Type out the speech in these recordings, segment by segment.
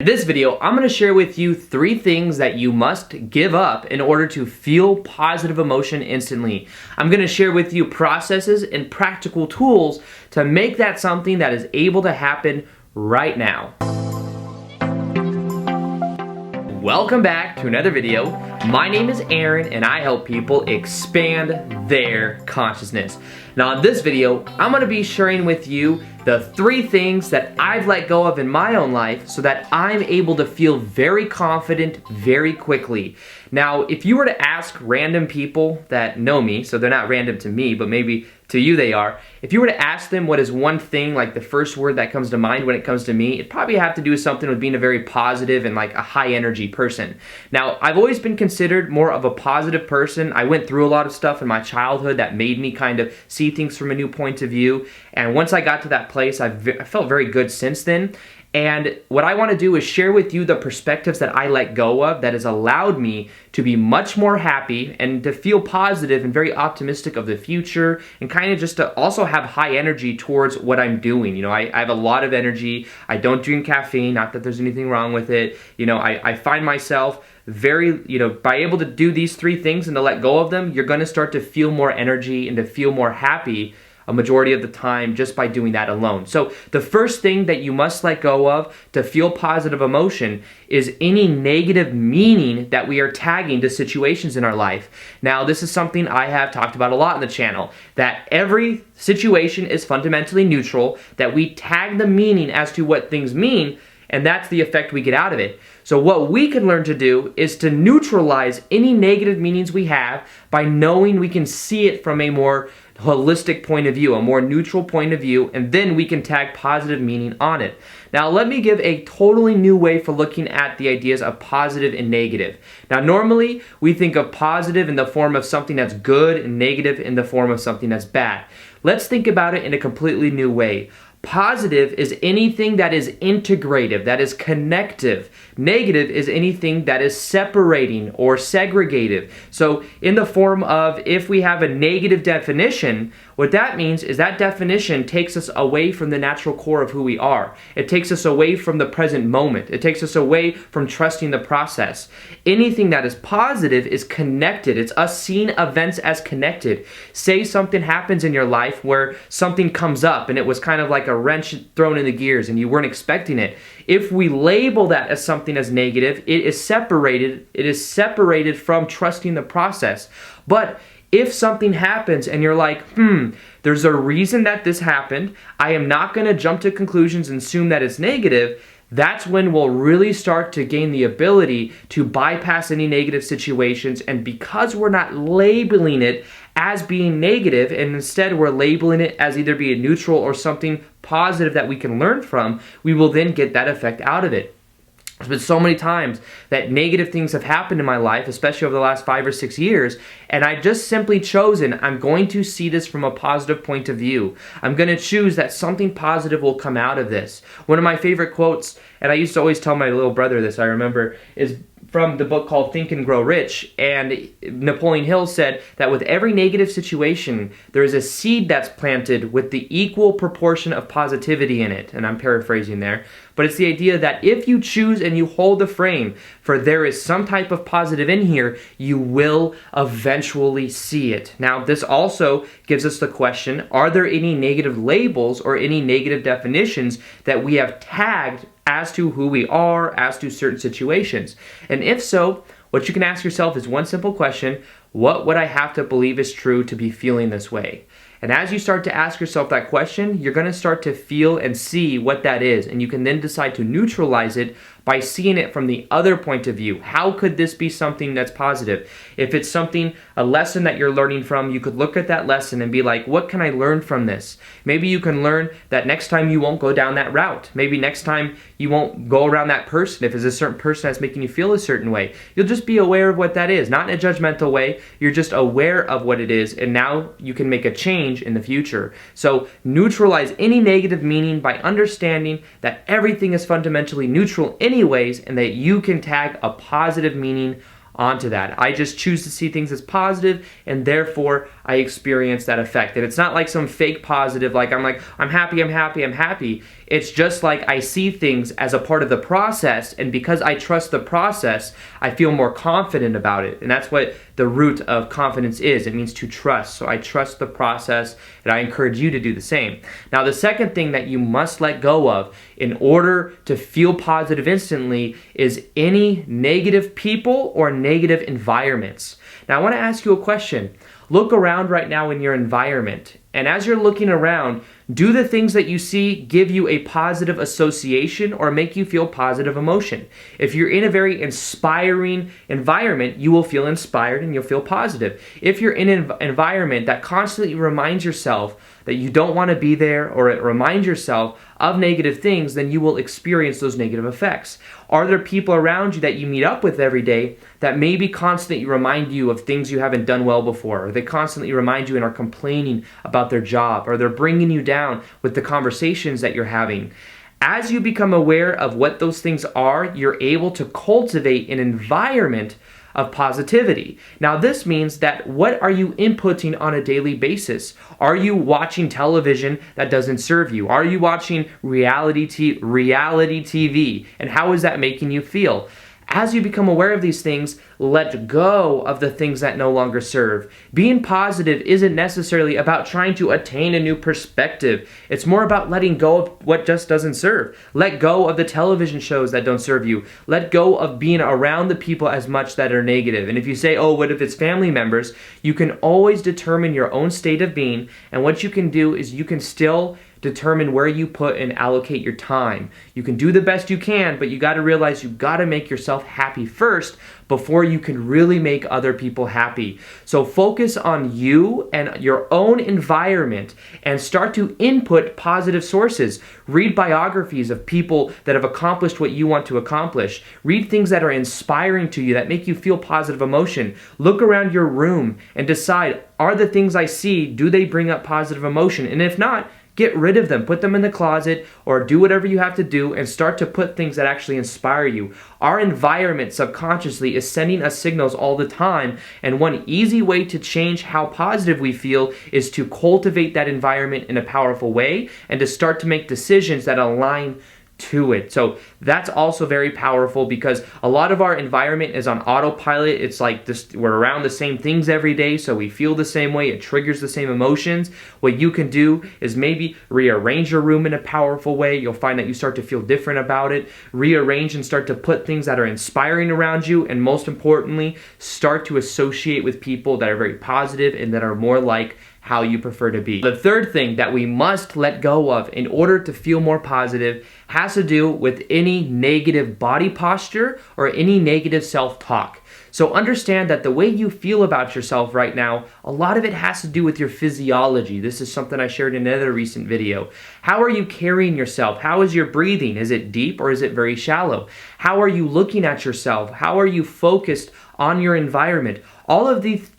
this video, I'm going to share with you 3 things that you must give up in order to feel positive emotion instantly. I'm going to share with you processes and practical tools to make that something that is able to happen right now. Welcome back to another video. My name is Aaron and I help people expand their consciousness. Now in this video, I'm going to be sharing with you the 3 things that I've let go of in my own life so that I'm able to feel very confident very quickly. Now, if you were to ask random people that know me, so they're not random to me, but maybe to you they are, if you were to ask them what is one thing, like the first word that comes to mind when it comes to me, it'd probably have to do with something with being a very positive and like a high energy person. Now, I've always been considered more of a positive person. I went through a lot of stuff in my childhood that made me kind of see things from a new point of view. And once I got to that place, I felt very good since then. And what I want to do is share with you the perspectives that I let go of that has allowed me to be much more happy and to feel positive and very optimistic of the future and kind of just to also have high energy towards what I'm doing. You know, I have a lot of energy. I don't drink caffeine, not that there's anything wrong with it. You know, I find myself very, by able to do these 3 things and to let go of them, you're going to start to feel more energy and to feel more happy a majority of the time just by doing that alone. So the first thing that you must let go of to feel positive emotion is any negative meaning that we are tagging to situations in our life. Now, this is something I have talked about a lot in the channel, that every situation is fundamentally neutral, that we tag the meaning as to what things mean, and that's the effect we get out of it. So what we can learn to do is to neutralize any negative meanings we have by knowing we can see it from a more holistic point of view, a more neutral point of view, and then we can tag positive meaning on it. Now let me give a totally new way for looking at the ideas of positive and negative. Now normally we think of positive in the form of something that's good and negative in the form of something that's bad. Let's think about it in a completely new way. Positive is anything that is integrative, that is connective. Negative is anything that is separating or segregative. So in the form of, if we have a negative definition, what that means is that definition takes us away from the natural core of who we are. It takes us away from the present moment. It takes us away from trusting the process. Anything that is positive is connected. It's us seeing events as connected. Say something happens in your life where something comes up and it was kind of like a wrench thrown in the gears and you weren't expecting it. If we label that as something as negative, it is separated from trusting the process. But if something happens and you're like, there's a reason that this happened, I am not going to jump to conclusions and assume that it's negative, that's when we'll really start to gain the ability to bypass any negative situations. And because we're not labeling it as being negative, and instead we're labeling it as either being neutral or something positive that we can learn from, we will then get that effect out of it. There's been so many times that negative things have happened in my life, especially over the last 5 or 6 years, and I've just simply chosen, I'm going to see this from a positive point of view. I'm going to choose that something positive will come out of this. One of my favorite quotes, and I used to always tell my little brother this, I remember, is from the book called Think and Grow Rich, and Napoleon Hill said that with every negative situation, there is a seed that's planted with the equal proportion of positivity in it, and I'm paraphrasing there, but it's the idea that if you choose and you hold the frame for there is some type of positive in here, you will eventually see it. Now, this also gives us the question, are there any negative labels or any negative definitions that we have tagged as to who we are, as to certain situations? And if so, what you can ask yourself is one simple question: what would I have to believe is true to be feeling this way? And as you start to ask yourself that question, you're going to start to feel and see what that is, and you can then decide to neutralize it by seeing it from the other point of view. How could this be something that's positive? If it's something, a lesson that you're learning from, you could look at that lesson and be like, what can I learn from this? Maybe you can learn that next time you won't go down that route. Maybe next time you won't go around that person. If it's a certain person that's making you feel a certain way, you'll just be aware of what that is. Not in a judgmental way, you're just aware of what it is, and now you can make a change in the future. So neutralize any negative meaning by understanding that everything is fundamentally neutral anyways, and that you can tag a positive meaning onto that. I just choose to see things as positive, and therefore I experience that effect. And it's not like some fake positive, like I'm happy, I'm happy, I'm happy. It's just like I see things as a part of the process, and because I trust the process, I feel more confident about it. And that's what the root of confidence is. It means to trust. So I trust the process, and I encourage you to do the same. Now, the second thing that you must let go of in order to feel positive instantly is any negative people or negative environments. Now, I want to ask you a question. Look around right now in your environment, and as you're looking around, do the things that you see give you a positive association or make you feel positive emotion? If you're in a very inspiring environment, you will feel inspired and you'll feel positive. If you're in an environment that constantly reminds yourself that you don't want to be there, or it reminds yourself of negative things, then you will experience those negative effects. Are there people around you that you meet up with every day that maybe constantly remind you of things you haven't done well before, or they constantly remind you and are complaining about their job, or they're bringing you down with the conversations that you're having? As you become aware of what those things are, you're able to cultivate an environment of positivity. Now, this means that what are you inputting on a daily basis? Are you watching television that doesn't serve you? Are you watching reality TV? And how is that making you feel? As you become aware of these things, let go of the things that no longer serve. Being positive isn't necessarily about trying to attain a new perspective. It's more about letting go of what just doesn't serve. Let go of the television shows that don't serve you. Let go of being around the people as much that are negative. And if you say, oh, what if it's family members? You can always determine your own state of being, and what you can do is you can still determine where you put and allocate your time. You can do the best you can, but you got to realize you got to make yourself happy first before you can really make other people happy. So focus on you and your own environment and start to input positive sources. Read biographies of people that have accomplished what you want to accomplish. Read things that are inspiring to you, that make you feel positive emotion. Look around your room and decide, are the things I see, do they bring up positive emotion? And if not, get rid of them, put them in the closet, or do whatever you have to do and start to put things that actually inspire you. Our environment subconsciously is sending us signals all the time, and one easy way to change how positive we feel is to cultivate that environment in a powerful way and to start to make decisions that align to it. So that's also very powerful, because a lot of our environment is on autopilot. It's like this, we're around the same things every day, so we feel the same way. It triggers the same emotions. What you can do is maybe rearrange your room in a powerful way. You'll find that you start to feel different about it. Rearrange and start to put things that are inspiring around you, and most importantly, start to associate with people that are very positive and that are more like how you prefer to be. The third thing that we must let go of in order to feel more positive has to do with any negative body posture or any negative self-talk. So understand that the way you feel about yourself right now, a lot of it has to do with your physiology. This is something I shared in another recent video. How are you carrying yourself? How is your breathing? Is it deep or is it very shallow? How are you looking at yourself? How are you focused on your environment? All of these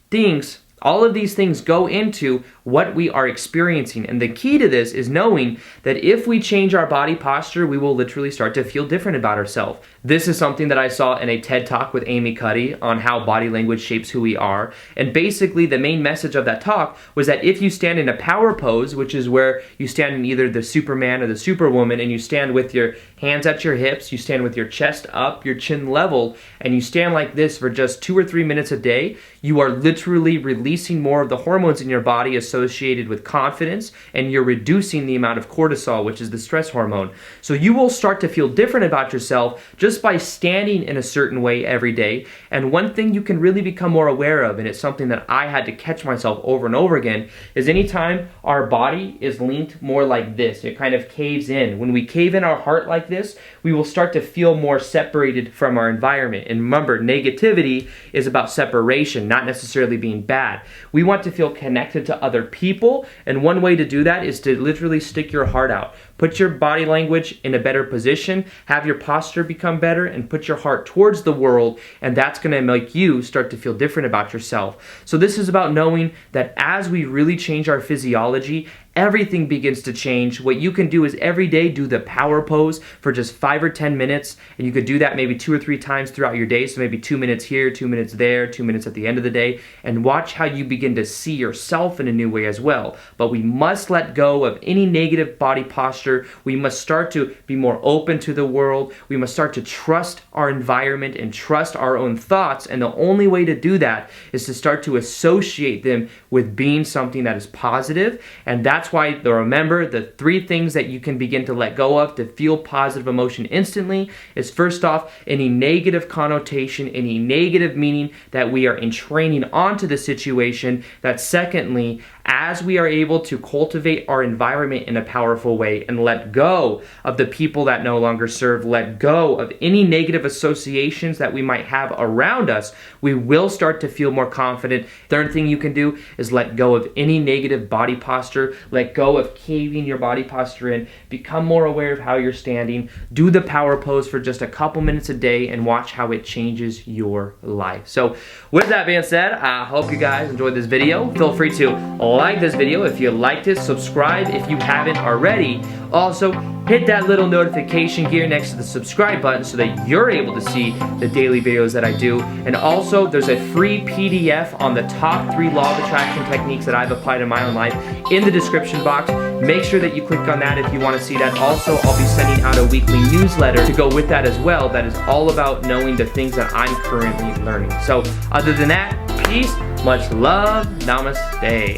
things go into what we are experiencing. And the key to this is knowing that if we change our body posture, we will literally start to feel different about ourselves. This is something that I saw in a TED Talk with Amy Cuddy on how body language shapes who we are. And basically the main message of that talk was that if you stand in a power pose, which is where you stand in either the Superman or the Superwoman, and you stand with your hands at your hips, you stand with your chest up, your chin level, and you stand like this for just 2 or 3 minutes a day, you are literally releasing more of the hormones in your body associated with confidence, and you're reducing the amount of cortisol, which is the stress hormone. So you will start to feel different about yourself just by standing in a certain way every day. And one thing you can really become more aware of, and it's something that I had to catch myself over and over again, is anytime our body is leaned more like this, it kind of caves in. When we cave in our heart like this, we will start to feel more separated from our environment. And remember, negativity is about separation, not necessarily being bad. We want to feel connected to other people, and one way to do that is to literally stick your heart out. Put your body language in a better position, have your posture become better, and put your heart towards the world, and that's gonna make you start to feel different about yourself. So this is about knowing that as we really change our physiology, everything begins to change. What you can do is every day do the power pose for just 5 or 10 minutes, and you could do that maybe 2 or 3 times throughout your day. So maybe 2 minutes here, 2 minutes there, 2 minutes at the end of the day, and watch how you begin to see yourself in a new way as well. But we must let go of any negative body posture. We must start to be more open to the world. We must start to trust our environment and trust our own thoughts, and the only way to do that is to start to associate them with being something that is positive. And that's why, remember, the 3 things that you can begin to let go of to feel positive emotion instantly is, first off, any negative connotation, any negative meaning that we are entraining onto the situation. That secondly, as we are able to cultivate our environment in a powerful way and let go of the people that no longer serve, let go of any negative associations that we might have around us, we will start to feel more confident. Third thing you can do is let go of any negative body posture. Let go of caving your body posture in. Become more aware of how you're standing. Do the power pose for just a couple minutes a day and watch how it changes your life. So with that being said, I hope you guys enjoyed this video. Feel free to like this video if you liked it. Subscribe if you haven't already. Also, hit that little notification gear next to the subscribe button so that you're able to see the daily videos that I do. And also, there's a free PDF on the top 3 law of attraction techniques that I've applied in my own life in the description box. Make sure that you click on that if you want to see that. Also, I'll be sending out a weekly newsletter to go with that as well, that is all about knowing the things that I'm currently learning. So other than that, peace, much love, namaste.